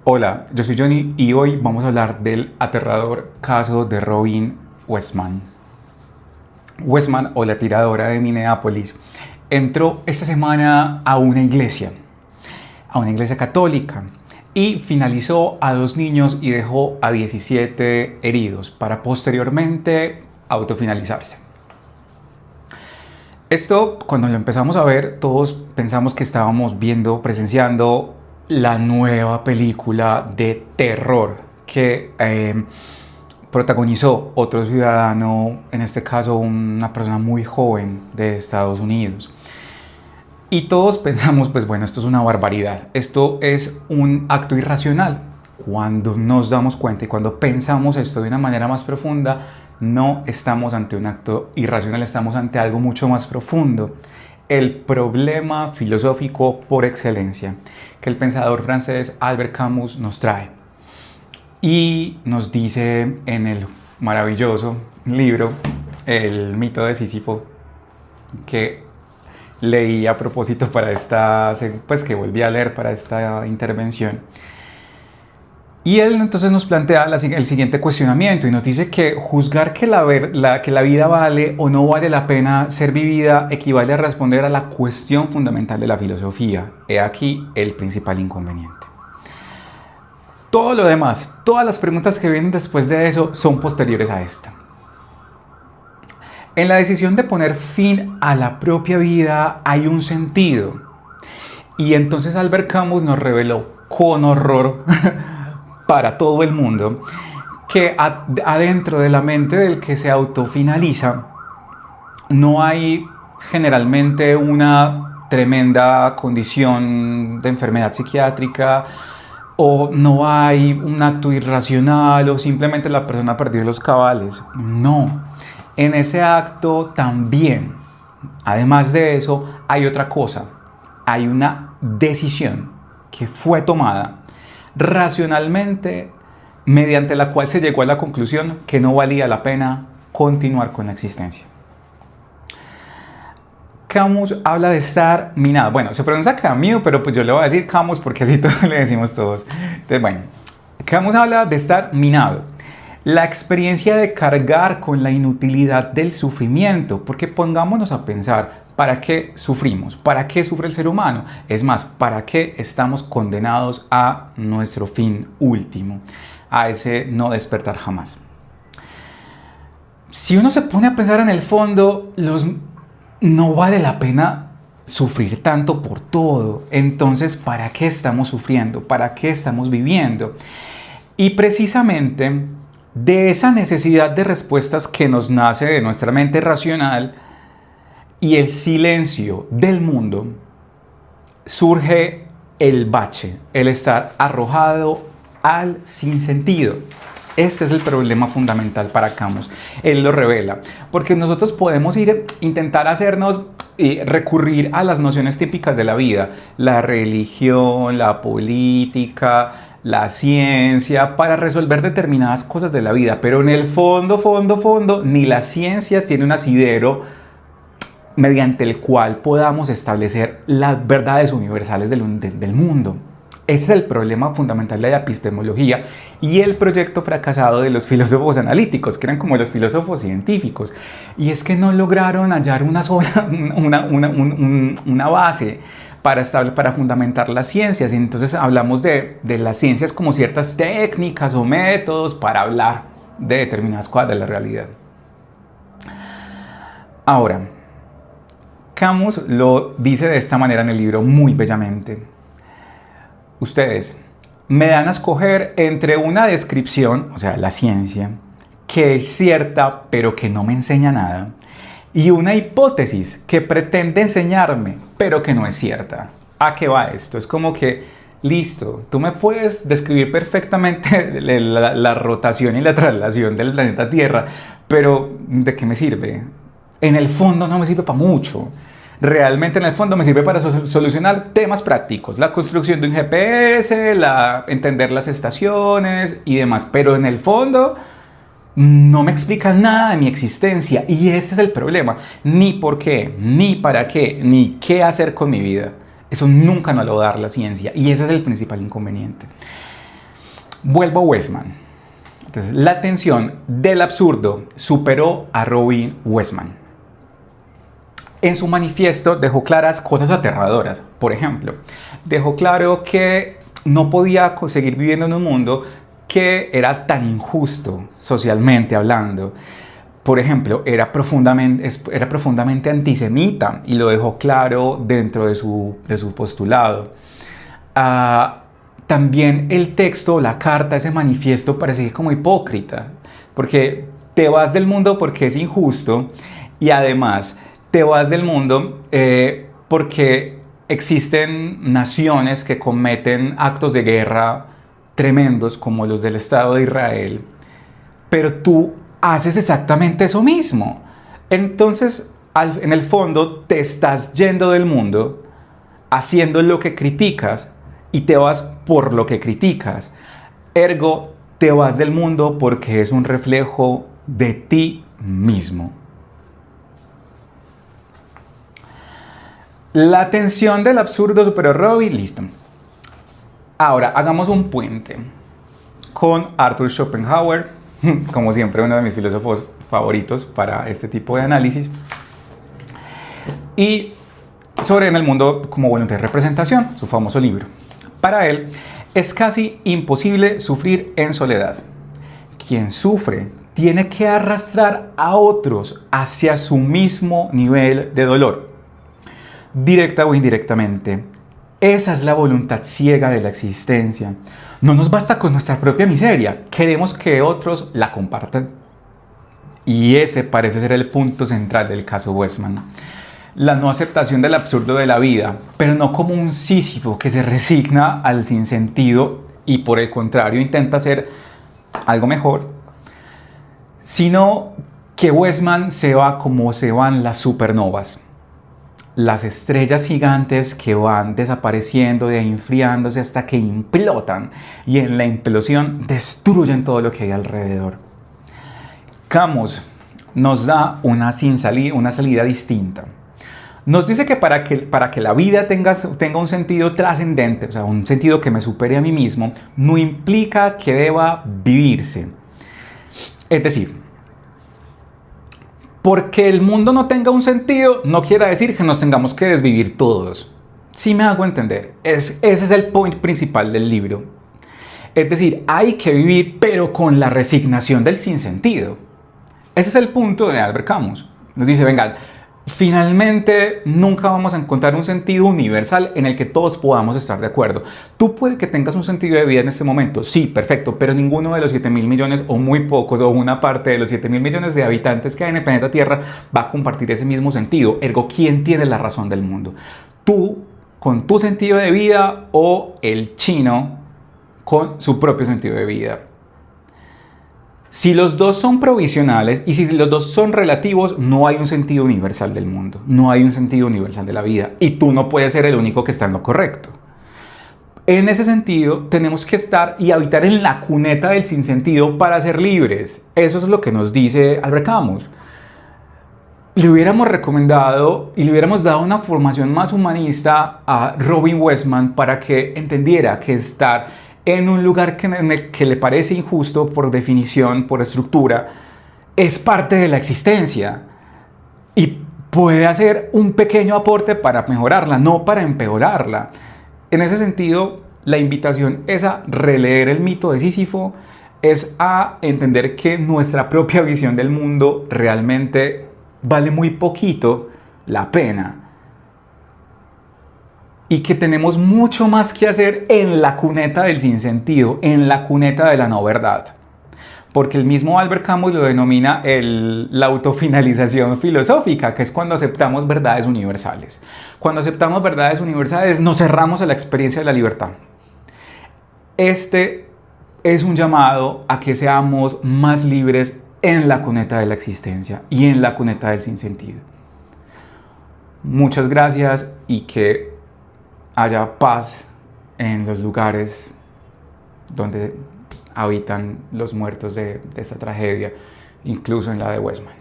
Hola, yo soy Johnny y hoy vamos a hablar del aterrador caso de Robin Westman. Westman, o la tiradora de Minneapolis, entró esta semana a una iglesia católica, y finalizó a 2 niños y dejó a 17 heridos para posteriormente autofinalizarse. Esto, cuando lo empezamos a ver, todos pensamos que estábamos presenciando la nueva película de terror que protagonizó otro ciudadano, en este caso una persona muy joven de Estados Unidos. Y todos pensamos, pues bueno, esto es una barbaridad, esto es un acto irracional. Cuando nos damos cuenta y cuando pensamos esto de una manera más profunda, no estamos ante un acto irracional, estamos ante algo mucho más profundo. El problema filosófico por excelencia que el pensador francés Albert Camus nos trae. Y nos dice en el maravilloso libro El mito de Sísifo, que leí a propósito para que volví a leer para esta intervención. Y él entonces nos plantea el siguiente cuestionamiento y nos dice que juzgar que la vida vale o no vale la pena ser vivida equivale a responder a la cuestión fundamental de la filosofía. He aquí el principal inconveniente. Todo lo demás, todas las preguntas que vienen después de eso son posteriores a esta. En la decisión de poner fin a la propia vida hay un sentido. Y entonces Albert Camus nos reveló con horror para todo el mundo que adentro de la mente del que se autofinaliza no hay generalmente una tremenda condición de enfermedad psiquiátrica, o no hay un acto irracional, o simplemente la persona perdió los cabales. No, en ese acto también, además de eso, hay otra cosa. Hay una decisión que fue tomada racionalmente, mediante la cual se llegó a la conclusión que no valía la pena continuar con la existencia. Camus habla de estar minado. Bueno, se pronuncia Camus, pero pues yo le voy a decir Camus porque así todos le decimos todos. Entonces, bueno, Camus habla de estar minado. La experiencia de cargar con la inutilidad del sufrimiento, porque pongámonos a pensar, ¿para qué sufrimos? ¿Para qué sufre el ser humano? Es más, ¿para qué estamos condenados a nuestro fin último? A ese no despertar jamás. Si uno se pone a pensar en el fondo, no vale la pena sufrir tanto por todo. Entonces, ¿para qué estamos sufriendo? ¿Para qué estamos viviendo? Y precisamente de esa necesidad de respuestas que nos nace de nuestra mente racional y el silencio del mundo, surge el bache, el estar arrojado al sinsentido. Este es el problema fundamental para Camus. Él lo revela, porque nosotros podemos intentar recurrir a las nociones típicas de la vida, la religión, la política, la ciencia, para resolver determinadas cosas de la vida, pero en el fondo, ni la ciencia tiene un asidero mediante el cual podamos establecer las verdades universales del mundo. Ese es el problema fundamental de la epistemología y el proyecto fracasado de los filósofos analíticos, que eran como los filósofos científicos. Y es que no lograron hallar una base para fundamentar las ciencias. Y entonces hablamos de las ciencias como ciertas técnicas o métodos para hablar de determinadas cosas de la realidad. Ahora, Camus lo dice de esta manera en el libro muy bellamente. Ustedes me dan a escoger entre una descripción, o sea, la ciencia, que es cierta pero que no me enseña nada, y una hipótesis que pretende enseñarme pero que no es cierta. ¿A qué va esto? Es como que, listo, tú me puedes describir perfectamente la rotación y la traslación del planeta Tierra, pero ¿de qué me sirve? En el fondo no me sirve para mucho. Realmente en el fondo me sirve para solucionar temas prácticos, la construcción de un GPS, entender las estaciones y demás, pero en el fondo no me explica nada de mi existencia, y ese es el problema. Ni por qué, ni para qué, ni qué hacer con mi vida. Eso nunca nos lo va a dar la ciencia, y ese es el principal inconveniente. Vuelvo a Westman. Entonces, la tensión del absurdo superó a Robin Westman. En su manifiesto dejó claras cosas aterradoras. Por ejemplo, dejó claro que no podía seguir viviendo en un mundo que era tan injusto socialmente hablando. Por ejemplo, era profundamente antisemita y lo dejó claro dentro de su postulado. También el texto, la carta, ese manifiesto parece como hipócrita, porque te vas del mundo porque es injusto y además te vas del mundo porque existen naciones que cometen actos de guerra tremendos como los del Estado de Israel, pero tú haces exactamente eso mismo. Entonces, en el fondo, te estás yendo del mundo haciendo lo que criticas y te vas por lo que criticas. Ergo, te vas del mundo porque es un reflejo de ti mismo. La tensión del absurdo superó a Robin, listo. Ahora, hagamos un puente con Arthur Schopenhauer, como siempre uno de mis filósofos favoritos para este tipo de análisis, y sobre En el mundo como voluntad de representación, su famoso libro. Para él, es casi imposible sufrir en soledad. Quien sufre tiene que arrastrar a otros hacia su mismo nivel de dolor, directa o indirectamente. Esa es la voluntad ciega de la existencia. No nos basta con nuestra propia miseria, queremos que otros la compartan. Y ese parece ser el punto central del caso Westman. La no aceptación del absurdo de la vida, pero no como un Sísifo que se resigna al sinsentido y por el contrario intenta hacer algo mejor, sino que Westman se va como se van las supernovas. Las estrellas gigantes que van desapareciendo y enfriándose hasta que implotan y en la implosión destruyen todo lo que hay alrededor. Camus nos da una salida distinta. Nos dice que para que la vida tenga un sentido trascendente, o sea, un sentido que me supere a mí mismo, no implica que deba vivirse. Es decir, porque el mundo no tenga un sentido, no quiere decir que nos tengamos que desvivir todos. Sí me hago entender. Ese es el point principal del libro. Es decir, hay que vivir, pero con la resignación del sinsentido. Ese es el punto de Albert Camus. Nos dice, venga, finalmente nunca vamos a encontrar un sentido universal en el que todos podamos estar de acuerdo. Tú puede que tengas un sentido de vida en este momento, sí, perfecto, pero ninguno de los 7.000 millones o muy pocos o una parte de los 7.000 millones de habitantes que hay en el planeta Tierra va a compartir ese mismo sentido. Ergo, ¿quién tiene la razón del mundo? ¿Tú con tu sentido de vida o el chino con su propio sentido de vida? Si los dos son provisionales y si los dos son relativos, no hay un sentido universal del mundo, no hay un sentido universal de la vida y tú no puedes ser el único que está en lo correcto. En ese sentido, tenemos que estar y habitar en la cuneta del sinsentido para ser libres. Eso es lo que nos dice Albert Camus. Le hubiéramos recomendado y le hubiéramos dado una formación más humanista a Robin Westman para que entendiera que estar en un lugar en el que le parece injusto por definición, por estructura, es parte de la existencia y puede hacer un pequeño aporte para mejorarla, no para empeorarla. En ese sentido, la invitación es a releer el mito de Sísifo, es a entender que nuestra propia visión del mundo realmente vale muy poquito la pena. Y que tenemos mucho más que hacer en la cuneta del sinsentido, en la cuneta de la no verdad. Porque el mismo Albert Camus lo denomina la autofinalización filosófica, que es cuando aceptamos verdades universales. Cuando aceptamos verdades universales nos cerramos a la experiencia de la libertad. Este es un llamado a que seamos más libres en la cuneta de la existencia y en la cuneta del sinsentido. Muchas gracias y que haya paz en los lugares donde habitan los muertos de esta tragedia, incluso en la de Westman.